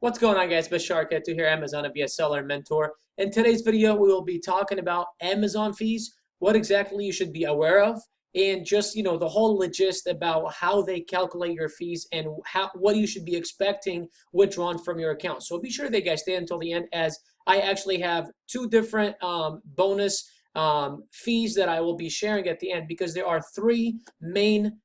What's going on, guys? Bashar to here, Amazon FBA seller mentor. In today's video, we will be talking about Amazon fees, what exactly you should be aware of, and just the whole logist about how they calculate your fees and what you should be expecting withdrawn from your account. So be sure that you guys stay until the end, as I actually have two different bonus fees that I will be sharing at the end, because there are three main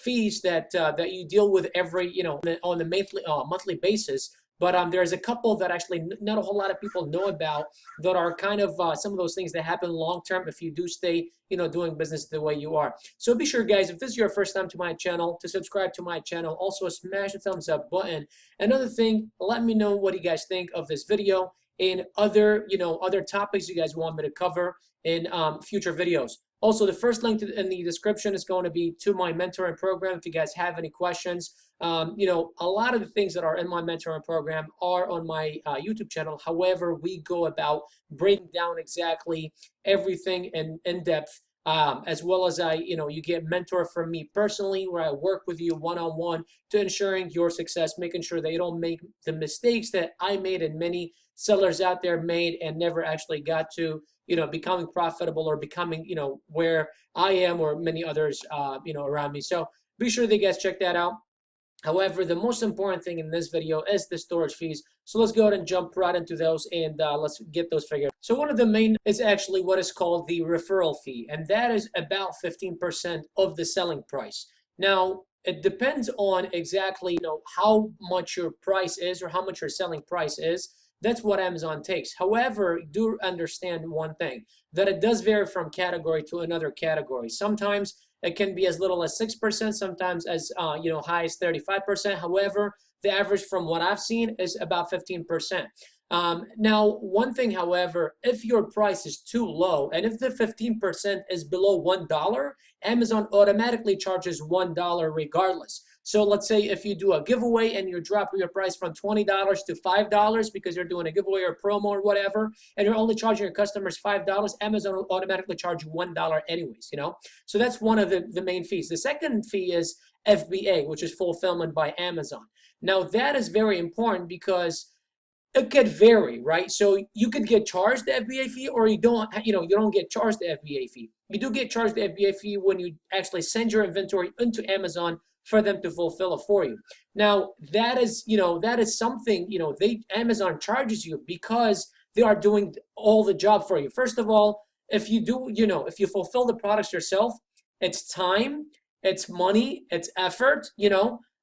fees that you deal with every on a monthly basis. But there's a couple that actually not a whole lot of people know about, that are kind of some of those things that happen long term if you do stay doing business the way you are. So be sure, guys, if this is your first time to my channel, to subscribe to my channel. Also smash the thumbs up button. Another thing, let me know what you guys think of this video and other other topics you guys want me to cover in future videos. Also, the first link in the description is going to be to my mentoring program if you guys have any questions. A lot of the things that are in my mentoring program are on my YouTube channel. However, we go about breaking down exactly everything in depth, as well as you get mentor from me personally, where I work with you one-on-one to ensuring your success, making sure that you don't make the mistakes that I made and many sellers out there made and never actually got to becoming profitable or becoming where I am or many others around me. So be sure that you guys check that out. However, the most important thing in this video is the storage fees. So let's go ahead and jump right into those, and let's get those figured. So one of the main is actually what is called the referral fee, and that is about 15% of the selling price. Now, it depends on exactly how much your price is or how much your selling price is. That's what Amazon takes. However, do understand one thing, that it does vary from category to another category. Sometimes it can be as little as 6%, sometimes as high as 35%. However, the average from what I've seen is about 15%. Now, one thing, however, if your price is too low and if the 15% is below $1, Amazon automatically charges $1 regardless. So let's say if you do a giveaway and you drop your price from $20 to $5 because you're doing a giveaway or promo or whatever, and you're only charging your customers $5, Amazon will automatically charge you $1 anyways, So that's one of the main fees. The second fee is FBA, which is fulfillment by Amazon. Now, that is very important because it could vary, right? So you could get charged the FBA fee, or you don't get charged the FBA fee. You do get charged the FBA fee when you actually send your inventory into Amazon for them to fulfill it for you. Now, that is something, Amazon charges you because they are doing all the job for you. First of all, if you do, if you fulfill the products yourself, it's time, it's money, it's effort,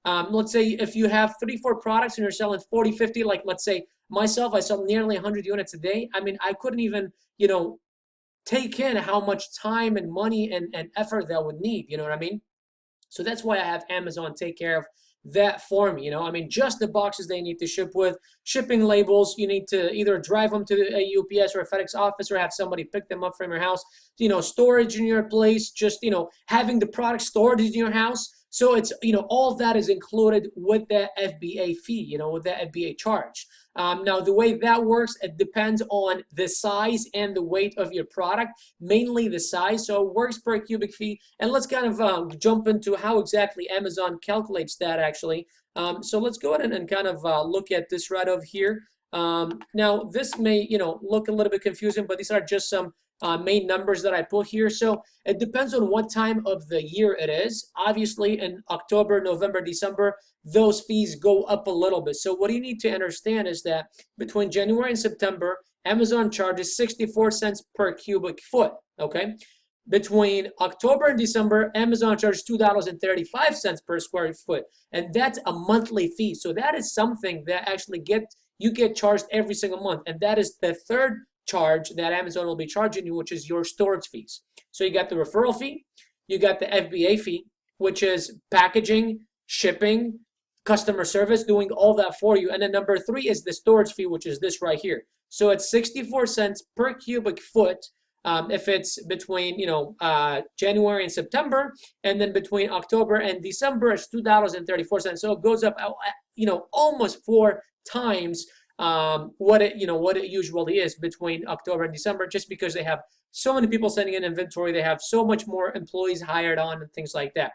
let's say if you have 3-4 products and you're selling 40, 50, like let's say myself, I sell nearly 100 units a day. I mean, I couldn't even, take in how much time and money and effort that would need, you know what I mean? So that's why I have Amazon take care of that for me. I mean, just the boxes they need to ship with, shipping labels, you need to either drive them to a UPS or a FedEx office or have somebody pick them up from your house, storage in your place, just, having the product stored in your house. So it's, all of that is included with that FBA fee, with that FBA charge. Now, the way that works, it depends on the size and the weight of your product, mainly the size. So it works per cubic feet. And let's kind of jump into how exactly Amazon calculates that actually. So let's go ahead and kind of look at this right over here. Now, this may, look a little bit confusing, but these are just some main numbers that I put here. So it depends on what time of the year it is. Obviously, in October, November, December, those fees go up a little bit. So what you need to understand is that between January and September, Amazon charges 64 cents per cubic foot, okay? Between October and December, Amazon charges $2.35 per square foot, and that's a monthly fee. So that is something that actually you get charged every single month, and that is the third charge that Amazon will be charging you, which is your storage fees. So you got the referral fee, you got the FBA fee, which is packaging, shipping, customer service, doing all that for you. And then number 3 is the storage fee, which is this right here. So it's 64 cents per cubic foot if it's between January and September, and then between October and December it's $2.34. So it goes up almost 4 times what it usually is between October and December, just because they have so many people sending in inventory, they have so much more employees hired on and things like that.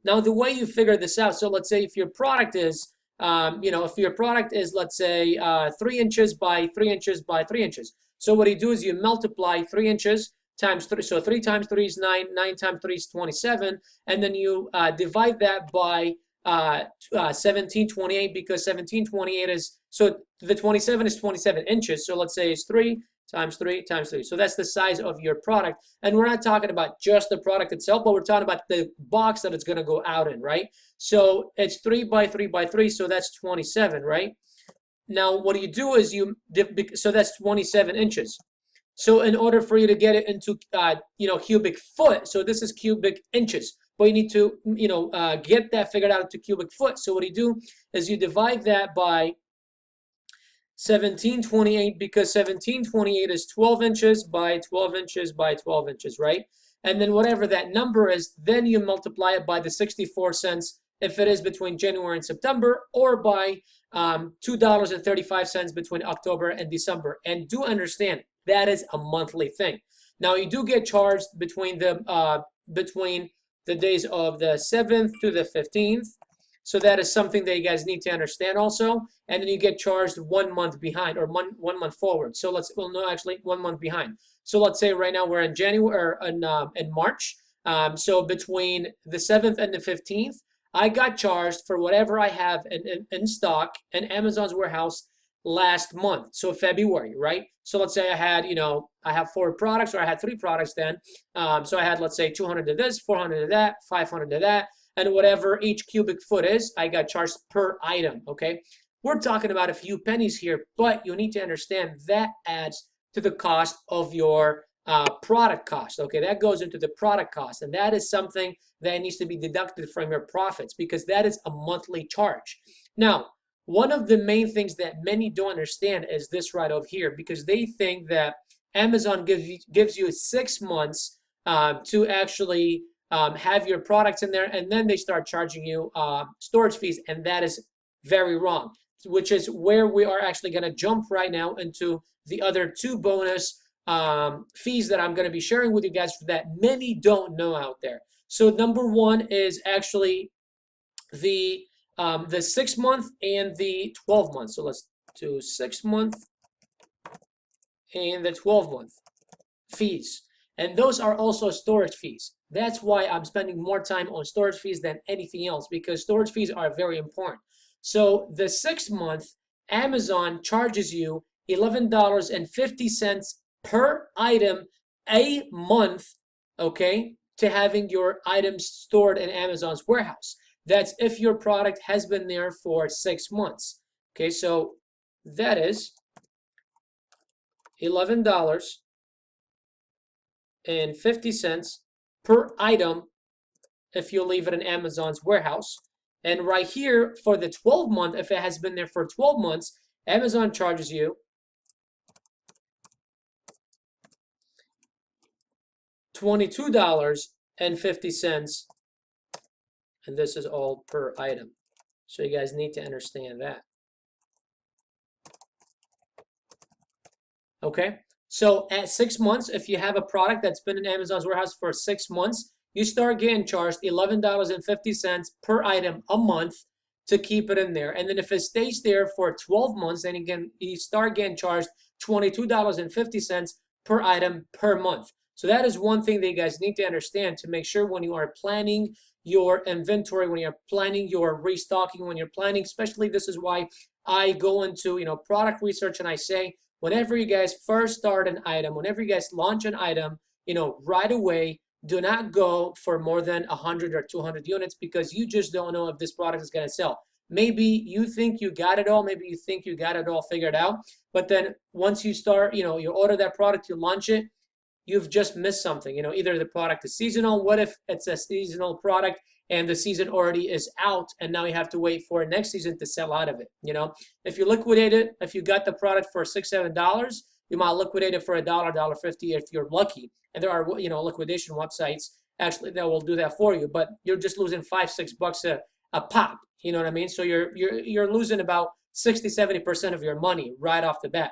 Now, the way you figure this out, so let's say if your product is if your product is, let's say, 3 inches by 3 inches by 3 inches. So what you do is you multiply 3 inches times 3. So 3 times 3 is 9, 9 times 3 is 27, and then you divide that by 1728, because 1728 is, so the 27 is 27 inches. So let's say it's 3 times 3 times 3. So that's the size of your product. And we're not talking about just the product itself, but we're talking about the box that it's going to go out in, right? So it's 3 by 3 by 3, so that's 27, right? Now what you do is so that's 27 inches. So in order for you to get it into cubic foot, so this is cubic inches, but you need to get that figured out to cubic foot. So what you do is you divide that by 1728, because 1728 is 12 inches by 12 inches by 12 inches, right? And then whatever that number is, then you multiply it by the 64 cents if it is between January and September, or by $2.35 between October and December. And do understand, that is a monthly thing. Now you do get charged between the days of the 7th to the 15th. So that is something that you guys need to understand also. And then you get charged 1 month behind, or 1 month forward. So actually 1 month behind. So let's say right now we're in January, or in March. So between the 7th and the 15th, I got charged for whatever I have in stock in Amazon's warehouse last month. So February, right? So let's say I had, I have 4 products, or I had 3 products then. So I had, let's say, 200 of this, 400 of that, 500 of that, and whatever each cubic foot is, I got charged per item, okay? We're talking about a few pennies here, but you need to understand that adds to the cost of your product cost, okay? That goes into the product cost, and that is something that needs to be deducted from your profits, because that is a monthly charge. Now, one of the main things that many don't understand is this right over here, because they think that Amazon gives you 6 months to actually have your products in there, and then they start charging you storage fees, and that is very wrong, which is where we are actually going to jump right now into the other 2 bonus fees that I'm going to be sharing with you guys that many don't know out there. So number 1 is actually the 6 month and the 12 month. So let's do 6 month and the 12 month fees, and those are also storage fees. That's why I'm spending more time on storage fees than anything else, because storage fees are very important. So the 6 month, Amazon charges you $11.50 per item a month, okay, to having your items stored in Amazon's warehouse. That's if your product has been there for 6 months. Okay, so that is $11.50 per item if you leave it in Amazon's warehouse. And right here for the 12 month, if it has been there for 12 months, Amazon charges you $22.50, and this is all per item. So you guys need to understand that. Okay, so at 6 months, if you have a product that's been in Amazon's warehouse for 6 months, you start getting charged $11.50 per item a month to keep it in there. And then if it stays there for 12 months, then again, you start getting charged $22.50 per item per month. So that is one thing that you guys need to understand to make sure when you are planning your inventory, when you're planning your restocking, when you're planning, especially this is why I go into, product research, and I say, whenever you guys first start an item, whenever you guys launch an item, right away, do not go for more than 100 or 200 units, because you just don't know if this product is going to sell. Maybe you think you got it all, maybe you think you got it all figured out, but then once you start, you order that product, you launch it, you've just missed something. Either the product is seasonal. What if it's a seasonal product and the season already is out, and now you have to wait for next season to sell out of it? If you liquidate it, if you got the product for $6, $7, you might liquidate it for $1, $1.50 if you're lucky. And there are, liquidation websites actually that will do that for you, but you're just losing $5, $6 a pop. You know what I mean? So you're losing about 60-70% of your money right off the bat,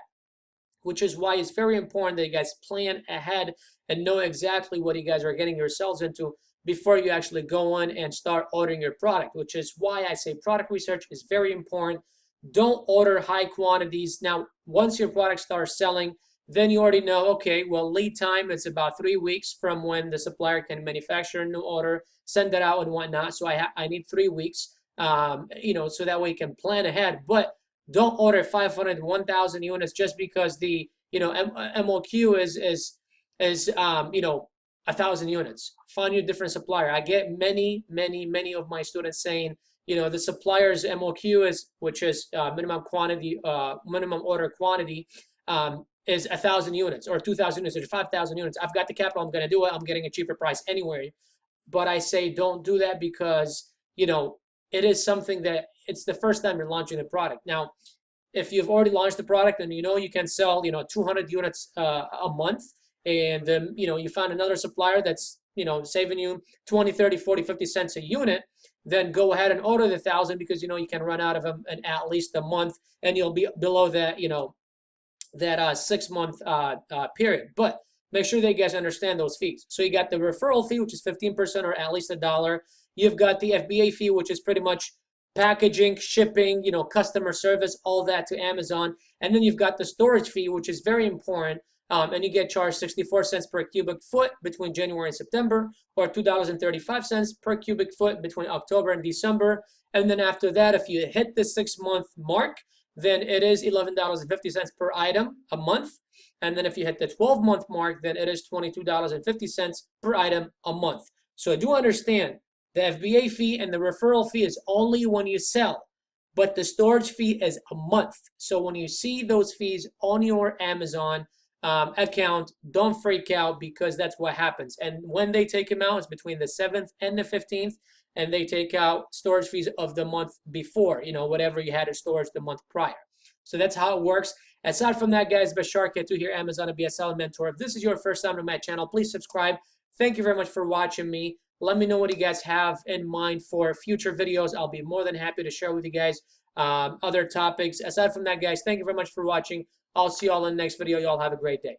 which is why it's very important that you guys plan ahead and know exactly what you guys are getting yourselves into, before you actually go on and start ordering your product, which is why I say product research is very important. Don't order high quantities. Now, once your product starts selling, then you already know, okay, well, lead time is about 3 weeks from when the supplier can manufacture a new order, send it out and whatnot. So I need 3 weeks, so that way you can plan ahead. But don't order 500, 1,000 units just because the, MOQ is 1,000 units. Find you a different supplier. I get many of my students saying, the supplier's MOQ which is minimum order quantity, is 1,000 units or 2,000 units or 5,000 units. I've got the capital. I'm going to do it. I'm getting a cheaper price anyway. But I say don't do that because, it is something that it's the first time you're launching the product. Now, if you've already launched the product and you can sell 200 units a month, and then you find another supplier that's saving you 20, 30, 40, 50 cents a unit, then go ahead and order the 1,000 because you can run out of them in at least a month, and you'll be below that that 6-month period. But make sure that you guys understand those fees. So you got the referral fee, which is 15% or at least $1. You've got the FBA fee, which is pretty much packaging, shipping, customer service, all that to Amazon. And then you've got the storage fee, which is very important. And you get charged 64 cents per cubic foot between January and September, or $2.35 per cubic foot between October and December. And then after that, if you hit the 6-month mark, then it is $11.50 per item a month. And then if you hit the 12-month mark, then it is $22.50 per item a month. So do understand, the FBA fee and the referral fee is only when you sell, but the storage fee is a month. So when you see those fees on your Amazon account, don't freak out, because that's what happens. And when they take them out, it's between the 7th and the 15th, and they take out storage fees of the month before, whatever you had in storage the month prior. So that's how it works. Aside from that, guys, Bashar K2 here, Amazon and BSL mentor. If this is your first time to my channel, please subscribe. Thank you very much for watching me. Let me know what you guys have in mind for future videos. I'll be more than happy to share with you guys other topics. Aside from that, guys, thank you very much for watching. I'll see you all in the next video. Y'all have a great day.